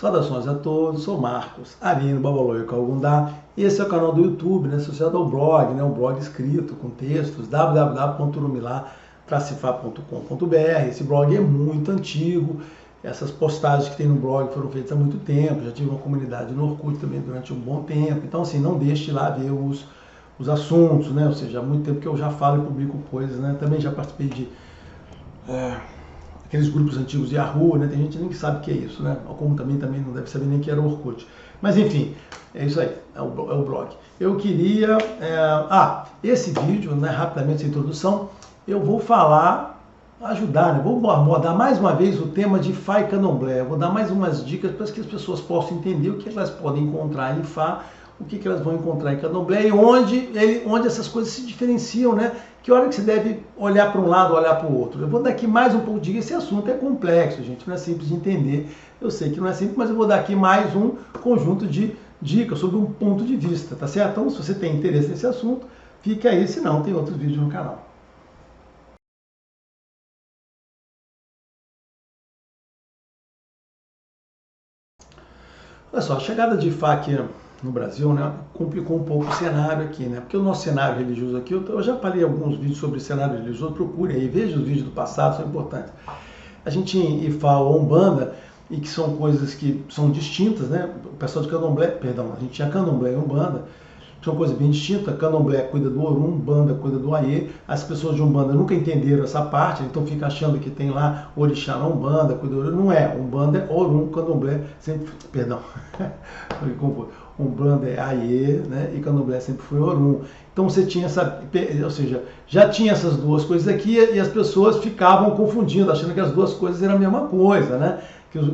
Saudações a todos, sou Marcos Arino Babaloi Calgundá. Esse é o canal do YouTube, né, associado ao blog, né, um blog escrito com textos, www.urumilá-fa.com.br. Esse blog é muito antigo, essas postagens que tem no blog foram feitas há muito tempo, já tive uma comunidade no Orkut também durante um bom tempo, então assim, não deixe de lá ver os assuntos, né, ou seja, há muito tempo que eu já falo e publico coisas, né, também já participei de aqueles grupos antigos de Yahoo, né? Tem gente nem que sabe o que é isso, né? Como também não deve saber nem que era o Orkut. Mas enfim, é isso aí, é o blog. Eu queria... esse vídeo, né, rapidamente, essa introdução, eu vou ajudar, né? Vou abordar mais uma vez o tema de Fá e Candomblé. Eu vou dar mais umas dicas para que as pessoas possam entender o que elas podem encontrar em Fá, o que elas vão encontrar em Candomblé e onde essas coisas se diferenciam, né? Que hora que você deve olhar para um lado, olhar para o outro. Eu vou dar aqui mais um pouco de dica. Esse assunto é complexo, gente, não é simples de entender. Eu sei que não é simples, mas eu vou dar aqui mais um conjunto de dicas sobre um ponto de vista, tá certo? Então, se você tem interesse nesse assunto, fique aí, senão tem outros vídeos no canal. Olha só, a chegada de Fá aqui no Brasil, né, complicou um pouco o cenário aqui, né? Porque o nosso cenário religioso aqui, eu já falei alguns vídeos sobre cenário religioso, procure aí, veja os vídeos do passado, são importantes. A gente em Ifá ou Umbanda, e que são coisas que são distintas, né? O pessoal de Candomblé, perdão, a gente tinha Candomblé e Umbanda, são coisas bem distintas. Candomblé cuida do Orum, Umbanda cuida do Aie. As pessoas de Umbanda nunca entenderam essa parte, então fica achando que tem lá Orixá na Umbanda, cuida do Orum. Não é, Umbanda é Orum, Candomblé sempre, perdão, Umbanda é Aie, né? E Candomblé sempre foi Orum. Então você tinha essa, ou seja, já tinha essas duas coisas aqui e as pessoas ficavam confundindo, achando que as duas coisas eram a mesma coisa, né? Que os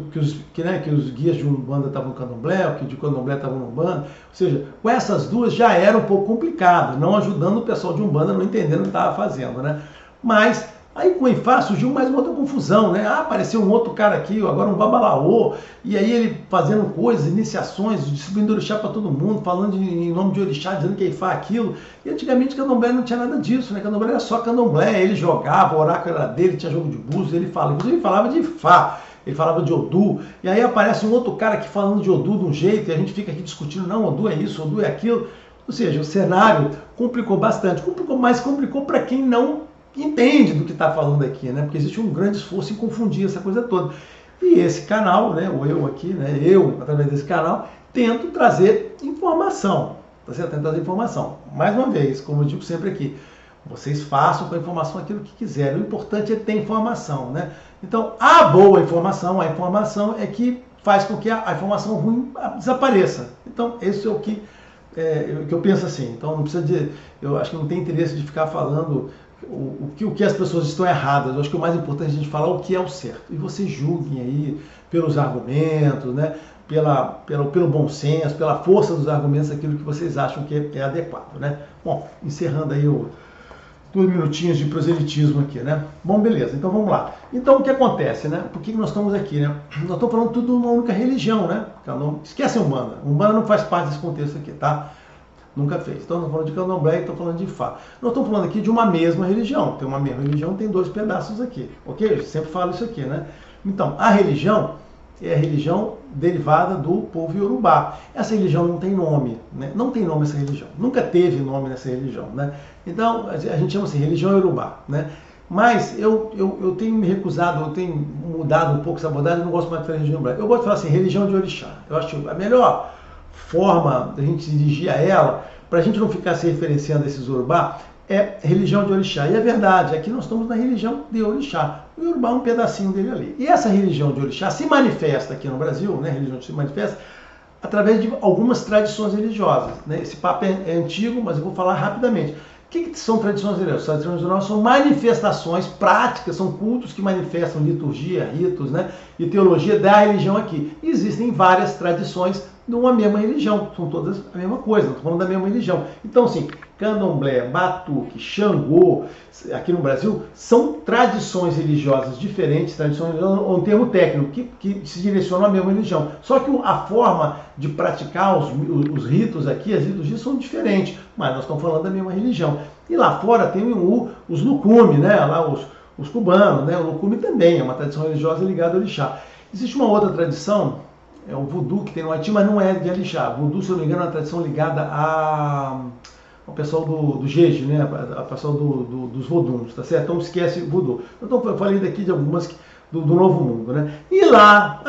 guias de Umbanda estavam no Candomblé, que de Candomblé estavam no Umbanda. Ou seja, com essas duas já era um pouco complicado, não ajudando o pessoal de Umbanda, não entendendo o que estava fazendo, né? Mas aí com o Ifá surgiu mais uma outra confusão, né? Apareceu um outro cara aqui, agora um babalaô, e aí ele fazendo coisas, iniciações, distribuindo orixá para todo mundo, falando em nome de orixá, dizendo que é Ifá aquilo. E antigamente Candomblé não tinha nada disso, né? Candomblé era só Candomblé, ele jogava, o oráculo era dele, tinha jogo de búzios, ele falava de Ifá. Ele falava de Odu, e aí aparece um outro cara aqui falando de Odu de um jeito, e a gente fica aqui discutindo, não, Odu é isso, Odu é aquilo. Ou seja, o cenário complicou bastante, mas complicou para quem não entende do que está falando aqui, né? Porque existe um grande esforço em confundir essa coisa toda. E esse canal, né, ou eu aqui, né, eu, através desse canal, tento trazer informação, tá certo? Tento trazer informação. Mais uma vez, como eu digo sempre aqui, vocês façam com a informação aquilo que quiserem. O importante é ter informação, né? Então, a boa informação, a informação é que faz com que a informação ruim desapareça. Então, esse é o que eu penso assim. Então, não precisa de... Eu acho que não tem interesse de ficar falando o que as pessoas estão erradas. Eu acho que o mais importante é a gente falar o que é o certo. E vocês julguem aí pelos argumentos, né? Pelo bom senso, pela força dos argumentos, aquilo que vocês acham que é adequado, né? Bom, encerrando aí 2 minutinhos de proselitismo aqui, né? Bom, beleza, então vamos lá. Então o que acontece, né? Por que nós estamos aqui, né? Nós estamos falando tudo de uma única religião, né? Esquece a Umbanda. Umbanda não faz parte desse contexto aqui, tá? Nunca fez. Então nós estamos falando de Candomblé e estamos falando de Fá. Nós estamos falando aqui de uma mesma religião. Tem uma mesma religião, tem 2 pedaços aqui, ok? Eu sempre falo isso aqui, né? Então, a religião é a religião derivada do povo Yorubá. Essa religião não tem nome, né? Não tem nome essa religião. Nunca teve nome nessa religião, né? Então, a gente chama assim, religião Yorubá, né? Mas eu tenho me recusado, eu tenho mudado um pouco essa abordagem, eu não gosto mais de falar religião Yorubá. Eu gosto de falar assim, religião de orixá. Eu acho a melhor forma da gente se dirigir a ela, para a gente não ficar se referenciando a esses Yorubá, é religião de orixá. E é verdade, aqui nós estamos na religião de orixá. O Yorubá é um pedacinho dele ali. E essa religião de orixá se manifesta aqui no Brasil, né? A religião se manifesta através de algumas tradições religiosas, né? Esse papo é antigo, mas eu vou falar rapidamente. O que são tradições religiosas? Tradições religiosas são manifestações práticas, são cultos que manifestam liturgia, ritos, né? E teologia da religião aqui. E existem várias tradições de uma mesma religião, são todas a mesma coisa, estou falando da mesma religião. Então, assim, Candomblé, Batuque, Xangô, aqui no Brasil, são tradições religiosas diferentes, tradições religiosas, um termo técnico, que se direcionam à mesma religião. Só que a forma de praticar os ritos aqui, as liturgias são diferentes, mas nós estamos falando da mesma religião. E lá fora tem os Lucumi, né? Lá os cubanos, né? O Lucumi também é uma tradição religiosa ligada ao orixá. Existe uma outra tradição, é o voodoo que tem no Haiti, mas não é de Orixá. Voodoo, se eu não me engano, é uma tradição ligada ao pessoal do Jeje, né? A pessoal dos voduns, tá certo? Então esquece o voodoo. Então eu falei daqui de algumas do Novo Mundo, né? E lá,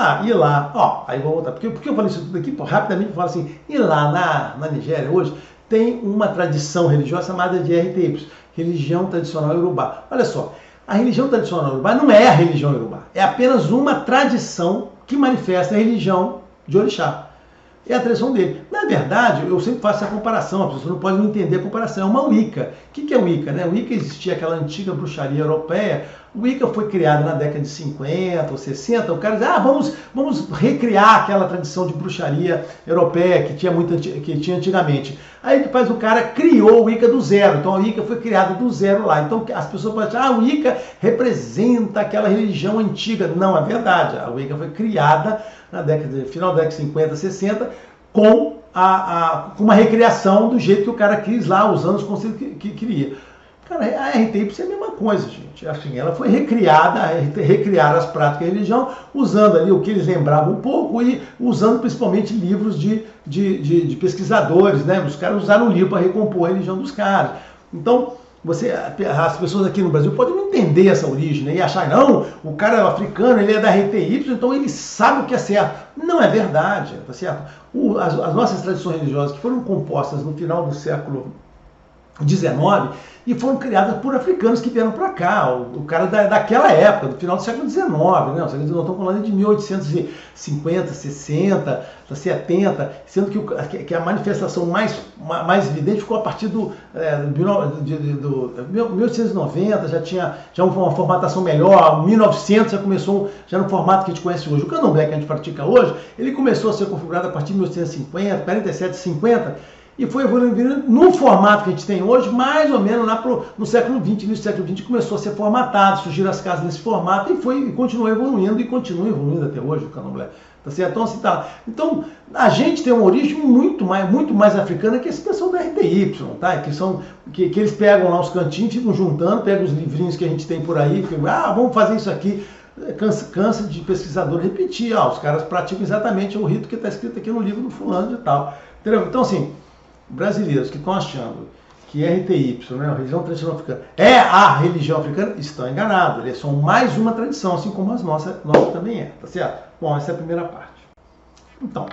ó, aí vou voltar. Porque eu falei isso tudo aqui, rapidamente eu falo assim, e lá na Nigéria hoje tem uma tradição religiosa chamada de RTY, Religião Tradicional Yorubá. Olha só, a religião tradicional Yorubá não é a religião Yorubá, é apenas uma tradição que manifesta a religião de Orixá. É a tradição dele. Na verdade, eu sempre faço essa comparação, a pessoa não pode não entender a comparação. É uma Wicca. O que é Wicca? Né? Wicca existia aquela antiga bruxaria europeia. Wicca foi criada na década de 50 ou 60. O cara diz, vamos recriar aquela tradição de bruxaria europeia que tinha antigamente. Aí depois o cara criou o Wicca do zero. Então a Wicca foi criada do zero lá. Então as pessoas podem dizer, a Wicca representa aquela religião antiga. Não, é verdade. A Wicca foi criada na final da década de 50, 60, com uma recriação do jeito que o cara quis lá, usando os conceitos que queria. Cara, a RTY é a mesma coisa, gente. Assim, ela foi recriar as práticas da religião, usando ali o que eles lembravam um pouco e usando principalmente livros de pesquisadores, né? Os caras usaram o livro para recompor a religião dos caras. Então, as pessoas aqui no Brasil podem não entender essa origem, né? E achar, não, o cara é africano, ele é da RTY, então ele sabe o que é certo. Não é verdade, tá certo? As nossas tradições religiosas que foram compostas no final do século XIX e foram criadas por africanos que vieram para cá, o cara daquela época, do final do século XIX, né? Nós estamos falando de 1850, 60, 70, sendo que a manifestação mais evidente ficou a partir do 1890, já tinha uma formatação melhor, 1900 já começou já no formato que a gente conhece hoje. O candomblé que a gente pratica hoje, ele começou a ser configurado a partir de 1850, 47, 50, e foi evoluindo no formato que a gente tem hoje, mais ou menos lá no século XX, início do século XX, começou a ser formatado, surgiram as casas nesse formato e continuou evoluindo e continua evoluindo até hoje o candomblé. Tá certo? Então, assim, tá. Então, a gente tem uma origem muito mais africana que esse pessoal da RTY, tá? Que eles pegam lá os cantinhos, ficam juntando, pegam os livrinhos que a gente tem por aí, vamos fazer isso aqui. Cansa de pesquisador repetir, os caras praticam exatamente o rito que está escrito aqui no livro do fulano e tal. Entendeu? Então, assim, brasileiros que estão achando que RTY, né, a religião tradicional africana, é a religião africana, estão enganados. Eles são mais uma tradição, assim como as nossas também é, tá certo? Bom, essa é a primeira parte. Então,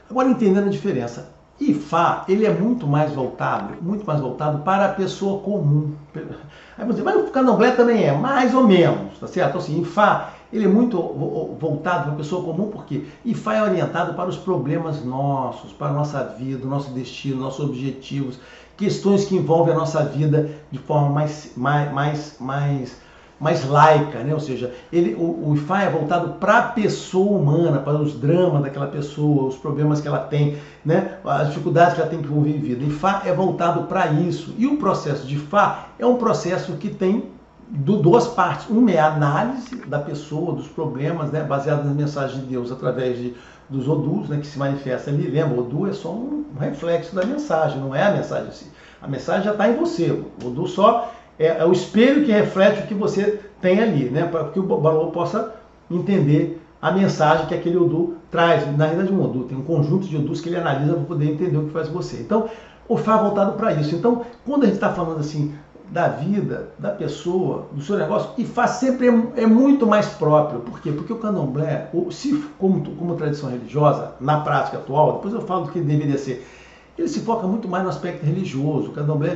agora entendendo a diferença, Ifá, ele é muito mais voltado para a pessoa comum. Aí você, mas o candomblé também é, mais ou menos, tá certo? Então, assim, Ifá, ele é muito voltado para a pessoa comum, porque Ifá é orientado para os problemas nossos, para a nossa vida, o nosso destino, nossos objetivos, questões que envolvem a nossa vida de forma mais laica, né? Ou seja, o Ifá é voltado para a pessoa humana, para os dramas daquela pessoa, os problemas que ela tem, né? As dificuldades que ela tem que envolver em vida. Ifá é voltado para isso. E o processo de Ifá é um processo que tem duas partes. Uma é a análise da pessoa, dos problemas, né? Baseado nas mensagens de Deus através dos Odus, né? Que se manifesta ali. Lembra, Odu é só um reflexo da mensagem, não é a mensagem em si. A mensagem já está em você. O Odu só é o espelho que reflete o que você tem ali, né? Para que o Balô possa entender a mensagem que aquele Odu traz. Na realidade, um Odu tem um conjunto de Odus que ele analisa para poder entender o que faz você. Então, o Fá é voltado para isso. Então, quando a gente está falando assim da vida, da pessoa, do seu negócio, Ifá sempre é muito mais próprio. Por quê? Porque o candomblé, como tradição religiosa, na prática atual, depois eu falo do que deveria ser, ele se foca muito mais no aspecto religioso. O candomblé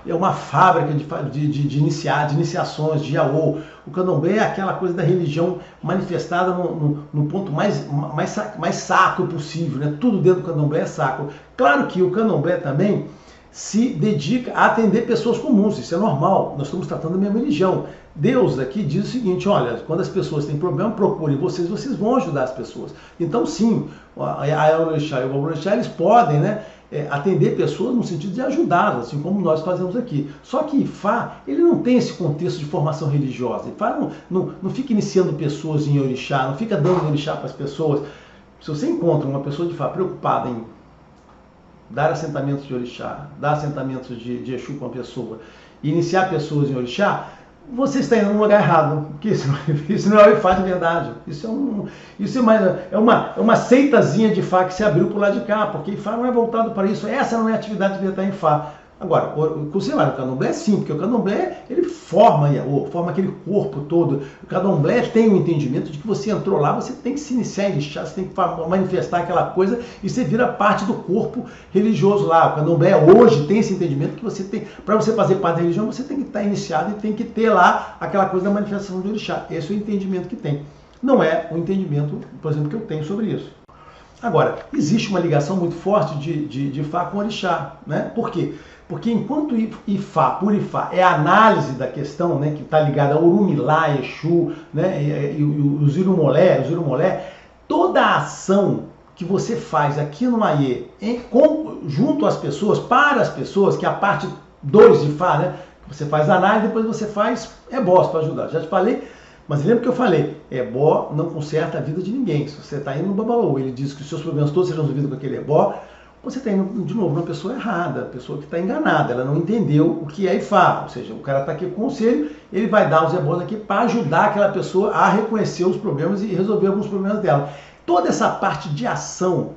é uma fábrica de iniciações, de iaô. O candomblé é aquela coisa da religião manifestada no ponto mais sacro possível, né? Tudo dentro do candomblé é sacro. Claro que o candomblé também se dedica a atender pessoas comuns, isso é normal, nós estamos tratando da mesma religião. Deus aqui diz o seguinte, olha, quando as pessoas têm problema, procurem vocês vão ajudar as pessoas. Então sim, a Orixá e o Orixá, eles podem, né, atender pessoas no sentido de ajudá-las, assim como nós fazemos aqui. Só que Ifá, ele não tem esse contexto de formação religiosa. Ifá não fica iniciando pessoas em Orixá, não fica dando Orixá para as pessoas. Se você encontra uma pessoa de Ifá preocupada em dar assentamentos de Orixá, dar assentamentos de Exu com a pessoa, e iniciar pessoas em Orixá, você está indo no lugar errado, porque isso não é o Ifá de verdade. Isso é uma seitazinha de Ifá que se abriu para o lado de cá, porque Ifá não é voltado para isso. Essa não é a atividade de estar em Ifá. Agora, o candomblé é sim, porque o candomblé ele forma aquele corpo todo. O candomblé tem o entendimento de que você entrou lá, você tem que se iniciar em Orixá, você tem que manifestar aquela coisa e você vira parte do corpo religioso lá. O candomblé hoje tem esse entendimento que você tem, para você fazer parte da religião, você tem que estar iniciado e tem que ter lá aquela coisa da manifestação de Orixá. Esse é o entendimento que tem. Não é o entendimento, por exemplo, que eu tenho sobre isso. Agora, existe uma ligação muito forte de Ifá com Orixá, né? Por quê? Porque enquanto Ifá, por Ifá, é a análise da questão, né, que está ligada a Orumilá, Exu, né, e os Irumolé, toda a ação que você faz aqui no Maiê, junto às pessoas, para as pessoas, que é a parte 2 de Ifá, né, você faz a análise, depois você faz ebós para ajudar. Já te falei, mas lembra que eu falei, ebó não conserta a vida de ninguém. Se você está indo no Babalaô, ele diz que os seus problemas todos serão resolvidos com aquele ebó, você está indo, de novo, uma pessoa errada, a pessoa que está enganada, ela não entendeu o que é Ifá, ou seja, o cara está aqui com conselho, ele vai dar os ebós aqui para ajudar aquela pessoa a reconhecer os problemas e resolver alguns problemas dela. Toda essa parte de ação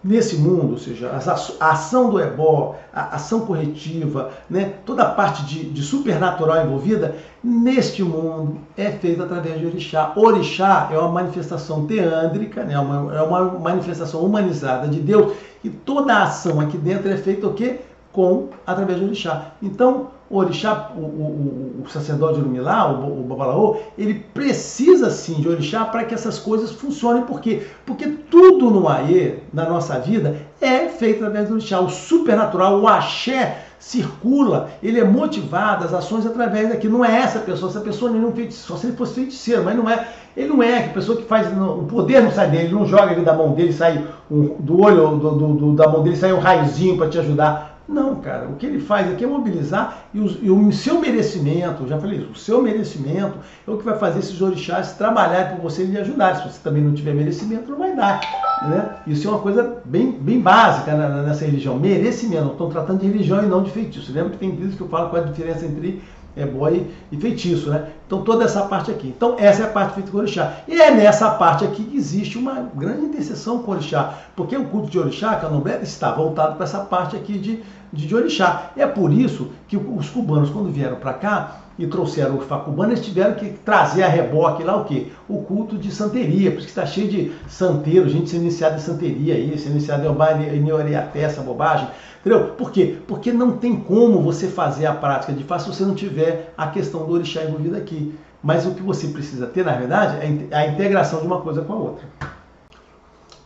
nesse mundo, ou seja, a ação do ebó, a ação corretiva, né, toda a parte de supernatural envolvida, neste mundo é feita através de Orixá. Orixá é uma manifestação teândrica, né, é uma manifestação humanizada de Deus, e toda a ação aqui dentro é feita o quê? Através de Orixá. Então, o Orixá, o sacerdote de Orumilá, o Babalaô, ele precisa sim de Orixá para que essas coisas funcionem. Por quê? Porque tudo no Aê, na nossa vida, é feito através do Orixá. O supernatural, o axé, circula, ele é motivado, as ações através daqui. Não é essa pessoa nem um feiticeiro, só se ele fosse feiticeiro, mas não é. Ele não é a pessoa que faz, o poder não sai dele, ele não joga ali da mão dele, sai do olho da mão dele, sai um raiozinho para te ajudar. Não, cara, o que ele faz aqui é mobilizar e o seu merecimento, já falei isso, o seu merecimento é o que vai fazer esses orixás trabalharem por você e lhe ajudar. Se você também não tiver merecimento, não vai dar. Né? Isso é uma coisa bem básica nessa religião, merecimento. Estão tratando de religião e não de feitiço. Lembra que tem vídeos que eu falo qual é a diferença entre ebó e feitiço, né? Então toda essa parte aqui. Então essa é a parte feita com orixá. E é nessa parte aqui que existe uma grande interseção com orixá, porque o culto de orixá, candomblé, está voltado para essa parte aqui de orixá. E é por isso que os cubanos, quando vieram para cá e trouxeram o Ifá cubano, eles tiveram que trazer a reboque lá o quê? O culto de santeria, por isso que está cheio de santeiro, gente sendo iniciada em santeria aí, sendo iniciada em Oriaté, essa bobagem. Entendeu? Por quê? Porque não tem como você fazer a prática de Ifá se você não tiver a questão do orixá envolvida aqui. Mas o que você precisa ter, na verdade, é a integração de uma coisa com a outra.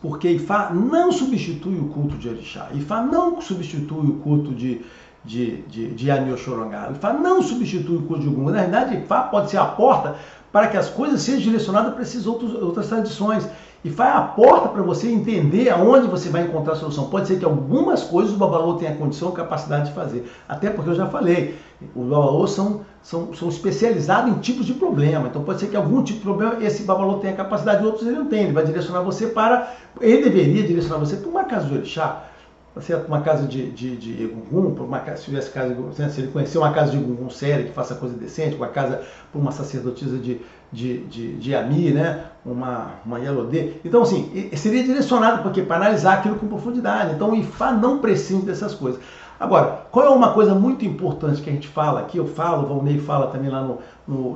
Porque Ifá não substitui o culto de orixá. Ifá não substitui o culto de Yanni Oxorongá. Ifá não substitui o culto de Ogum. Na verdade, Ifá pode ser a porta para que as coisas sejam direcionadas para essas outras tradições. E faz a porta para você entender aonde você vai encontrar a solução. Pode ser que algumas coisas o Babalaô tenha condição, capacidade de fazer. Até porque eu já falei, os Babalaôs são especializados em tipos de problema. Então pode ser que algum tipo de problema esse Babalaô tenha capacidade, outros ele não tem. Ele vai direcionar você para... Ele deveria direcionar você para uma casa de orixá, uma casa de Egungun, se tivesse casa de, se ele conhecer uma casa de Egungun séria, que faça coisa decente, uma casa para uma sacerdotisa de Ami, né? uma Yalodê. Então, assim, seria direcionado para analisar aquilo com profundidade. Então, o Ifá não precisa dessas coisas. Agora, qual é uma coisa muito importante que a gente fala aqui? Eu falo, o Valnei fala também lá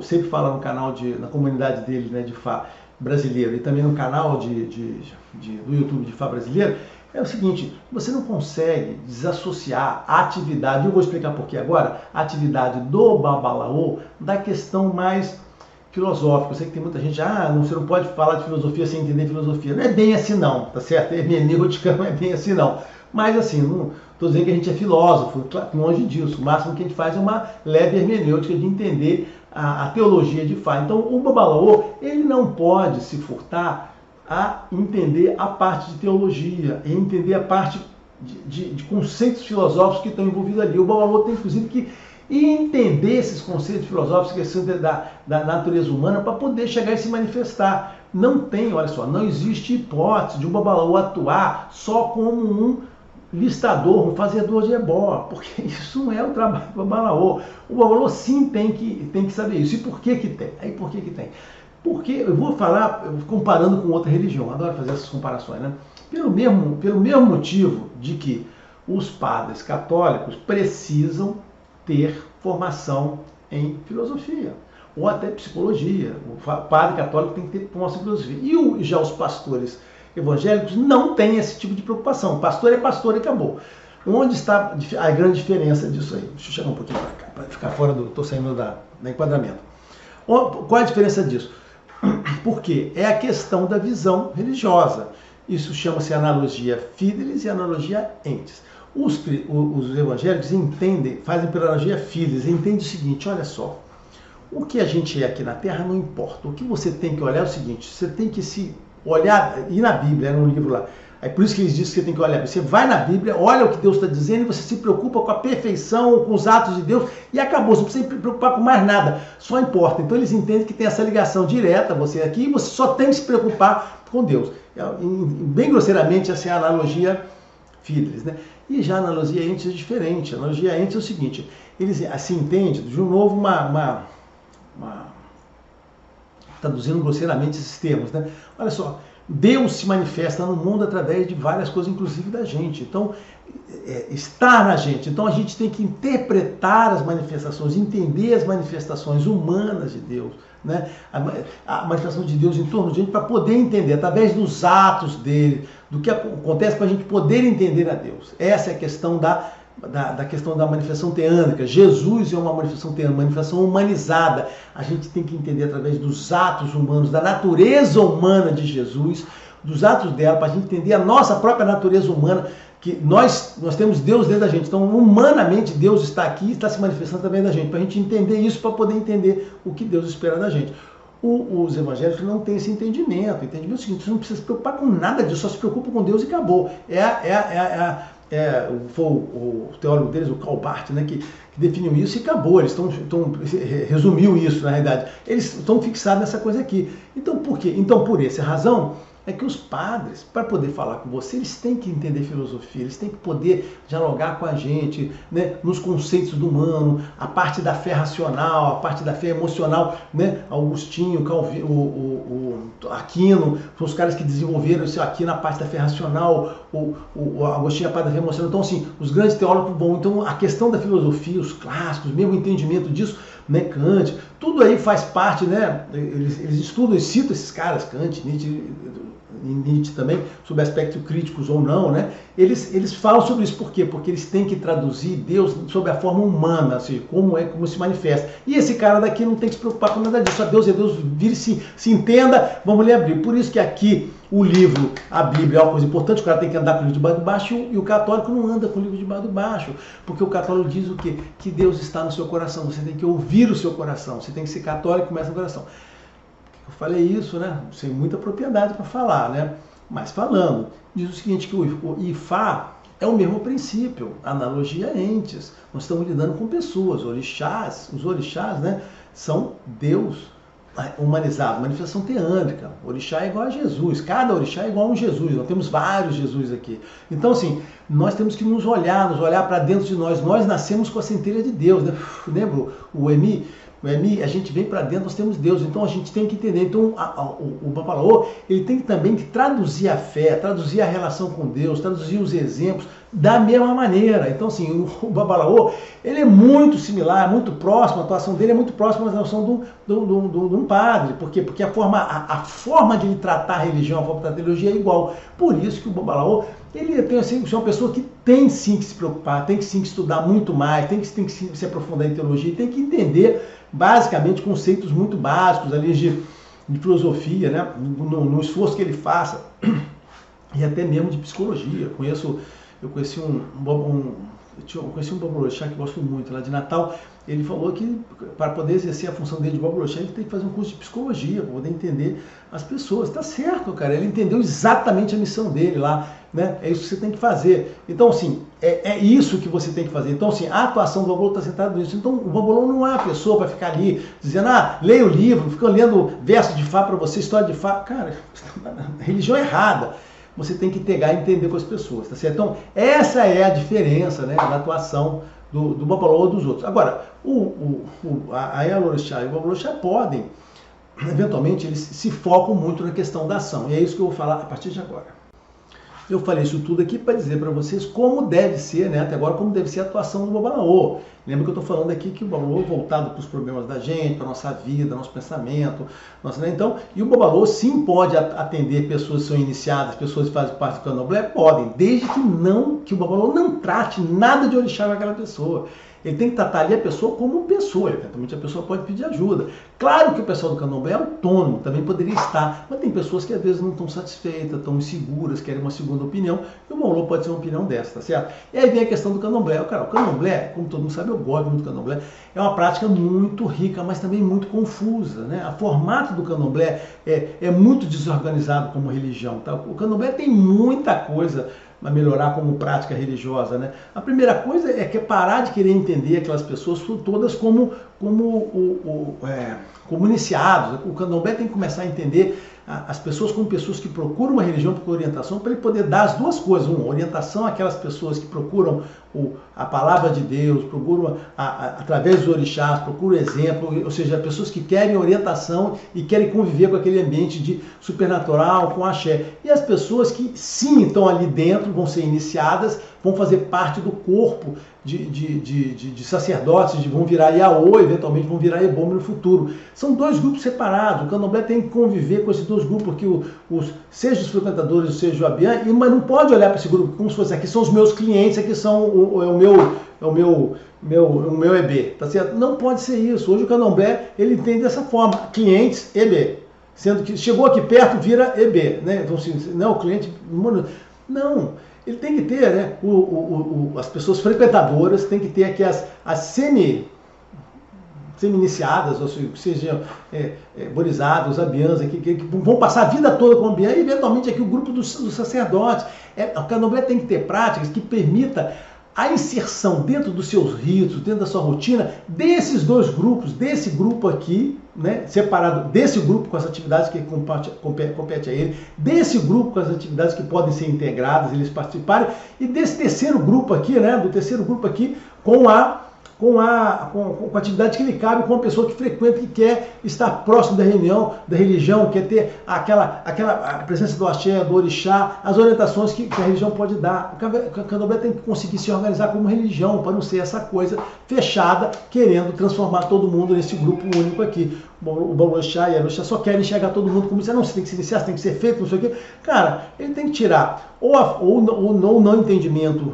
sempre fala no canal, na comunidade dele, né, de Ifá brasileiro, e também no canal do YouTube de Ifá brasileiro, é o seguinte: você não consegue desassociar a atividade, eu vou explicar por que agora, a atividade do Babalaô da questão mais filosófica. Eu sei que tem muita gente, você não pode falar de filosofia sem entender filosofia. Não é bem assim não, tá certo? Hermenêutica não é bem assim não. Mas assim, não estou dizendo que a gente é filósofo, longe disso. O máximo que a gente faz é uma leve hermenêutica de entender a teologia de Ifá. Então o Babalaô, ele não pode se furtar a entender a parte de teologia, a entender a parte de conceitos filosóficos que estão envolvidos ali. O Babalaô tem, inclusive, que entender esses conceitos filosóficos que são da natureza humana para poder chegar e se manifestar. Não tem, olha só, não existe hipótese de um Babalaô atuar só como um listador, um fazedor de ebó, porque isso não é o trabalho do babalaô. O babalaô sim tem que saber isso. E por que que tem? Aí por que que tem? Porque eu vou falar comparando com outra religião, adoro fazer essas comparações, né? Pelo mesmo motivo de que os padres católicos precisam ter formação em filosofia ou até psicologia. O padre católico tem que ter formação em filosofia. E já os pastores evangélicos não têm esse tipo de preocupação. Pastor é pastor e acabou. Onde está a grande diferença disso aí? Deixa eu chegar um pouquinho para cá, para ficar fora do... Estou saindo da enquadramento. Qual é a diferença disso? Porque é a questão da visão religiosa. Isso chama-se analogia fidelis e analogia entes. Os evangélicos entendem, fazem pela analogia fidelis, entendem o seguinte, olha só, o que a gente é aqui na Terra não importa. O que você tem que olhar é o seguinte, você tem que se olhar, e na Bíblia, no livro lá, é por isso que eles dizem que você tem que olhar, você vai na Bíblia, olha o que Deus está dizendo e você se preocupa com a perfeição, com os atos de Deus e acabou, você não precisa se preocupar com mais nada, só importa. Então eles entendem que tem essa ligação direta, você aqui, e você só tem que se preocupar com Deus. Bem grosseiramente, essa é a analogia fidelis, né? E já a analogia entes é diferente. A analogia entes é o seguinte, eles assim entendem, de novo, traduzindo grosseiramente esses termos, né? Olha só, Deus se manifesta no mundo através de várias coisas, inclusive da gente. Então, está na gente. Então, a gente tem que interpretar as manifestações, entender as manifestações humanas de Deus, né? A manifestação de Deus em torno de gente para poder entender, através dos atos dele, do que acontece para a gente poder entender a Deus. Essa é a questão da questão da manifestação teânica. Jesus é uma manifestação teânica, uma manifestação humanizada. A gente tem que entender através dos atos humanos, da natureza humana de Jesus, dos atos dela, para a gente entender a nossa própria natureza humana, que nós temos Deus dentro da gente. Então, humanamente, Deus está aqui e está se manifestando também da gente, para a gente entender isso, para poder entender o que Deus espera da gente. Os evangélicos não têm esse entendimento. O entendimento é o seguinte, você não precisa se preocupar com nada disso, só se preocupa com Deus e acabou. Foi o teólogo deles, o Karl Barth, né, que definiu isso e acabou. Eles resumiu isso, na realidade. Eles estão fixados nessa coisa aqui. Então, por quê? Então, por essa razão, é que os padres, para poder falar com você, eles têm que entender filosofia, eles têm que poder dialogar com a gente, né, nos conceitos do humano, a parte da fé racional, a parte da fé emocional, né, Agostinho, o Aquino, são os caras que desenvolveram isso aqui na parte da fé racional, o Agostinho, a parte da fé emocional. Então, assim, os grandes teólogos vão. Então, a questão da filosofia, os clássicos, mesmo o entendimento disso, né, Kant, tudo aí faz parte, né, eles estudam, eles citam esses caras, Kant, Nietzsche também, sob aspectos críticos ou não, né, eles falam sobre isso. Por quê? Porque eles têm que traduzir Deus sob a forma humana, ou seja, como se manifesta. E esse cara daqui não tem que se preocupar com nada disso, só Deus é Deus, vire, se entenda, vamos ler a Bíblia. Por isso que aqui o livro, a Bíblia é uma coisa importante, o cara tem que andar com o livro de baixo do baixo, e o católico não anda com o livro de baixo do baixo, porque o católico diz o quê? Que Deus está no seu coração, você tem que ouvir o seu coração, você tem que ser católico e começa no coração. Eu falei isso, né, sem muita propriedade para falar, né, mas falando, diz o seguinte, que o Ifá é o mesmo princípio, analogia entes, nós estamos lidando com pessoas, os orixás, né, são Deus humanizado, manifestação teânica. O orixá é igual a Jesus, cada orixá é igual a um Jesus, nós temos vários Jesus aqui. Então, assim, nós temos que nos olhar para dentro de nós nascemos com a centelha de Deus, né? Lembra o Emi, a gente vem para dentro, nós temos Deus, então a gente tem que entender. Então, o babalaô, ele tem também que traduzir a fé, traduzir a relação com Deus, traduzir os exemplos da mesma maneira. Então, assim, o babalaô, ele é muito similar, muito próximo, a atuação dele é muito próxima da atuação de um padre. Por quê? Porque a forma de ele tratar a religião, a forma de tratar a teologia é igual. Por isso que o babalaô, ele tem assim, uma pessoa que tem sim que se preocupar, tem que sim que estudar muito mais, tem que se aprofundar em teologia, tem que entender basicamente conceitos muito básicos ali de filosofia, né? No esforço que ele faça, e até mesmo de psicologia. Eu conheci um babaloxá que eu gosto muito, lá de Natal. Ele falou que para poder exercer a função dele de babaloxá, ele tem que fazer um curso de psicologia, para poder entender as pessoas. Tá certo, cara, ele entendeu exatamente a missão dele lá, né? É isso que você tem que fazer. Então, assim, é isso que você tem que fazer. Então, assim, a atuação do babalaô está centrada nisso. Então, o babalaô não é a pessoa para ficar ali dizendo, leia o livro, fica lendo verso de Fá para você, história de Fá. Cara, religião errada. você tem que pegar e entender com as pessoas, tá certo? Então, essa é a diferença, né, da atuação do Babalaô dos outros. Agora, a Yalorixá e o Babalorixá podem, eventualmente, eles se focam muito na questão da ação, e é isso que eu vou falar a partir de agora. Eu falei isso tudo aqui para dizer para vocês como deve ser, né, até agora, como deve ser a atuação do Babalaô. Lembra que eu estou falando aqui que o Babalaô é voltado para os problemas da gente, para a nossa vida, nosso pensamento. Né? Então, e o Babalaô sim pode atender pessoas que são iniciadas, pessoas que fazem parte do candomblé, podem, desde que o Babalaô não trate nada de orixá com aquela pessoa. Ele tem que tratar ali a pessoa como pessoa, eventualmente a pessoa pode pedir ajuda. Claro que o pessoal do candomblé é autônomo, também poderia estar, mas tem pessoas que às vezes não estão satisfeitas, estão inseguras, querem uma segunda opinião, e o Babalaô pode ser uma opinião dessa, tá certo? E aí vem a questão do candomblé. Cara, o candomblé, como todo mundo sabe, eu gosto muito do candomblé, é uma prática muito rica, mas também muito confusa, né? O formato do candomblé é muito desorganizado como religião, tá? O candomblé tem muita coisa a melhorar como prática religiosa, né? A primeira coisa é que parar de querer entender aquelas pessoas todas como iniciados. O candomblé tem que começar a entender as pessoas como pessoas que procuram uma religião, procuram orientação, para ele poder dar as duas coisas. Uma, orientação àquelas pessoas que procuram a palavra de Deus, procuram através dos orixás, procuram exemplo, ou seja, pessoas que querem orientação e querem conviver com aquele ambiente de supernatural, com axé. E as pessoas que sim estão ali dentro, vão ser iniciadas, vão fazer parte do corpo de sacerdotes, vão virar Iaô, eventualmente vão virar Ebome no futuro. São dois grupos separados. O candomblé tem que conviver com esses dois grupos, porque seja os frequentadores, seja o Abian, mas não pode olhar para esse grupo como se fosse aqui são os meus clientes, aqui são o meu EB, tá certo? Não pode ser isso. Hoje o candomblé ele entende dessa forma, clientes EB, sendo que chegou aqui perto vira EB, né? Então assim, não, o cliente não. Ele tem que ter, né, as pessoas frequentadoras, tem que ter aqui as semi-iniciadas, ou seja, borizados, abiãs, que vão passar a vida toda com o abiã, e eventualmente aqui o grupo dos sacerdotes. O candomblé tem que ter práticas que permita a inserção dentro dos seus ritos, dentro da sua rotina, desses dois grupos, desse grupo aqui, né, separado desse grupo com as atividades que compete a ele, desse grupo com as atividades que podem ser integradas, eles participarem, e desse terceiro grupo aqui, né, do terceiro grupo aqui, com a atividade que lhe cabe, com a pessoa que frequenta, que quer estar próximo da religião, quer ter a presença do axé, do orixá, as orientações que a religião pode dar. O candomblé tem que conseguir se organizar como religião, para não ser essa coisa fechada, querendo transformar todo mundo nesse grupo único aqui. O Babalorixá e a Yalorixá só querem enxergar todo mundo como isso. Não, você tem que se iniciar, você tem que ser feito, não sei o quê. Cara, ele tem que tirar ou não entendimento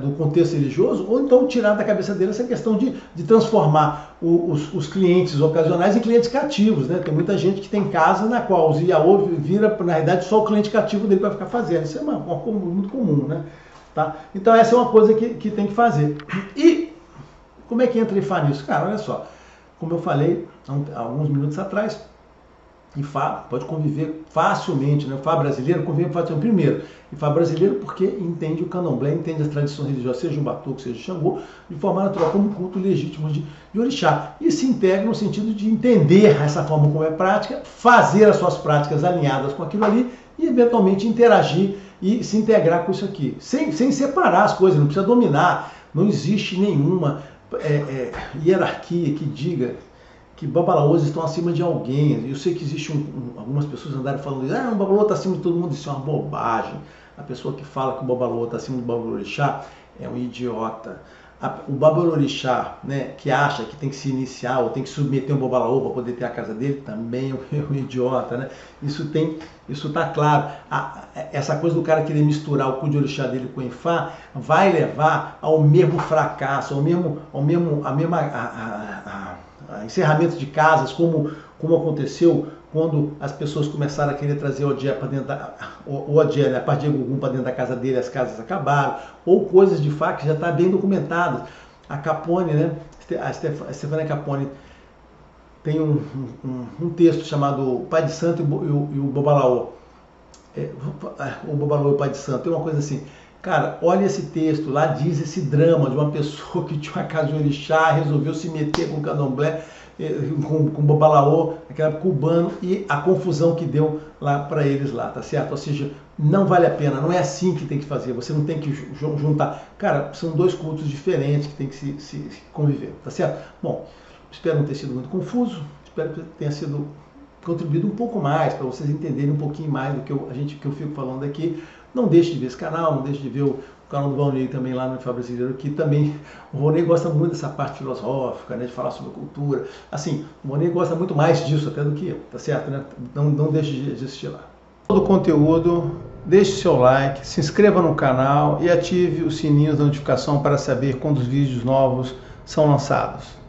do contexto religioso, ou então tirar da cabeça dele essa questão de transformar os clientes ocasionais em clientes cativos, né? Tem muita gente que tem casa na qual os Iaô vira, na realidade, só o cliente cativo dele para ficar fazendo. Isso é muito comum, né? Tá? Então essa é uma coisa que tem que fazer. E como é que entra Ifá nisso? Cara, olha só. Como eu falei há alguns minutos atrás, Ifá pode conviver facilmente, né? Ifá brasileiro convive facilmente. Primeiro, Ifá brasileiro porque entende o candomblé, entende as tradições religiosas, seja o batuque, seja o xangô, de forma natural, como culto legítimo de orixá. E se integra no sentido de entender essa forma como é prática, fazer as suas práticas alinhadas com aquilo ali e, eventualmente, interagir e se integrar com isso aqui. Sem separar as coisas, não precisa dominar, não existe nenhuma hierarquia que diga que babalaôs estão acima de alguém. Eu sei que existe algumas pessoas andarem falando isso, o babalaô está acima de todo mundo, isso é uma bobagem. A pessoa que fala que o babalaô está acima do babalorixá é um idiota. O babalorixá, né, que acha que tem que se iniciar ou tem que submeter um babalaô para poder ter a casa dele, também é um idiota, né? Isso está claro. Essa coisa do cara querer misturar o cu de orixá dele com o Ifá vai levar ao mesmo fracasso, ao mesmo encerramento de casas, como aconteceu quando as pessoas começaram a querer trazer o Odé para dentro né, a parte de Egugum para dentro da casa dele, as casas acabaram, ou coisas de fato que já está bem documentadas. A Capone, né, a Stefania Capone tem um texto chamado Pai de Santo e o Babalaô. O Babalaô e o Pai de Santo, tem uma coisa assim. Cara, olha esse texto, lá diz esse drama de uma pessoa que tinha uma casa de orixá, resolveu se meter com o candomblé. com Babalaô, naquela época cubano, e a confusão que deu lá para eles lá, tá certo? Ou seja, não vale a pena, não é assim que tem que fazer, você não tem que juntar. Cara, são dois cultos diferentes que tem que se conviver, tá certo? Bom, espero não ter sido muito confuso, espero que tenha sido contribuído um pouco mais, para vocês entenderem um pouquinho mais do que eu fico falando aqui. Não deixe de ver esse canal, não deixe de ver o canal do Valnei também lá no Fábrica Brasileiro, que também o Valnei gosta muito dessa parte filosófica, né, de falar sobre cultura. Assim, o Valnei gosta muito mais disso até do que eu, tá certo, né? Não deixe de assistir lá. Todo o conteúdo, deixe seu like, se inscreva no canal e ative o sininho da notificação para saber quando os vídeos novos são lançados.